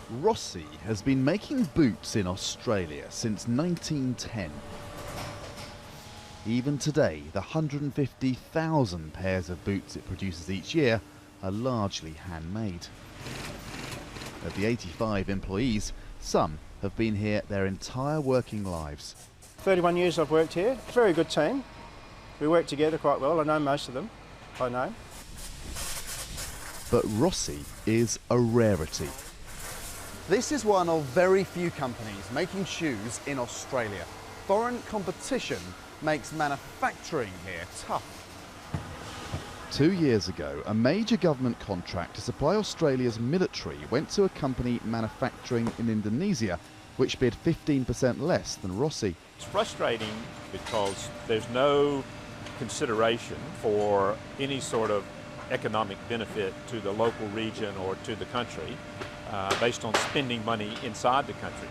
Rossi has been making boots in Australia since 1910. Even today, the 150,000 pairs of boots it produces each year are largely handmade. Of the 85 employees, some have been here their entire working lives. 31 years I've worked here. It's a very good team. We work together quite well. I know most of them. I know. But Rossi is a rarity. This is one of very few companies making shoes in Australia. Foreign competition makes manufacturing here tough. 2 years ago, a major government contract to supply Australia's military went to a company manufacturing in Indonesia, which bid 15% less than Rossi. It's frustrating because there's no consideration for any sort of economic benefit to the local region or to the country based on spending money inside the country.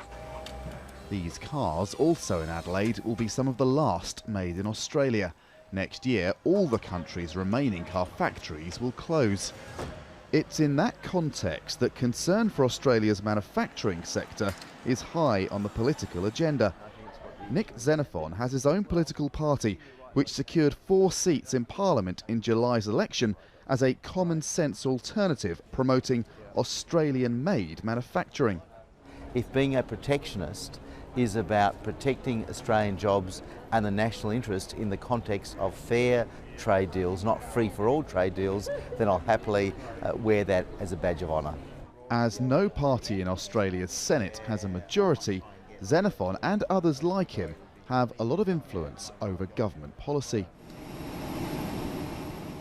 These cars, also in Adelaide, will be some of the last made in Australia. Next year, all the country's remaining car factories will close. It's in that context that concern for Australia's manufacturing sector is high on the political agenda. Nick Xenophon has his own political party, which secured 4 seats in Parliament in July's election as a common-sense alternative promoting Australian-made manufacturing. If being a protectionist is about protecting Australian jobs and the national interest in the context of fair trade deals, not free-for-all trade deals, then I'll happily wear that as a badge of honour. As no party in Australia's Senate has a majority, Xenophon and others like him have a lot of influence over government policy.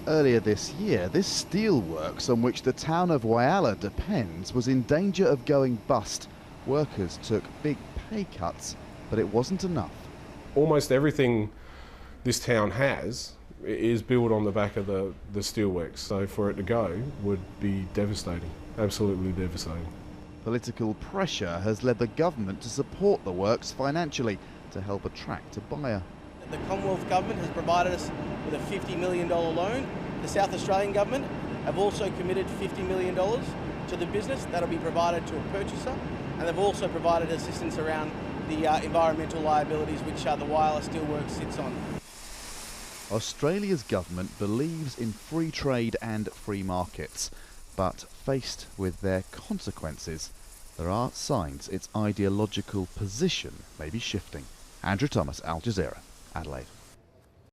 Earlier this year, this steelworks on which the town of Whyalla depends was in danger of going bust. Workers took big pay cuts, but it wasn't enough. Almost everything this town has is built on the back of the steelworks, so for it to go would be devastating, absolutely devastating. Political pressure has led the government to support the works financially to help attract a buyer. The Commonwealth Government has provided us with a $50 million loan. The South Australian Government have also committed $50 million to the business that'll be provided to a purchaser, and they've also provided assistance around the environmental liabilities which the Whyalla Steelworks sits on. Australia's government believes in free trade and free markets, but faced with their consequences, there are signs its ideological position may be shifting. Andrew Thomas, Al Jazeera, Adelaide.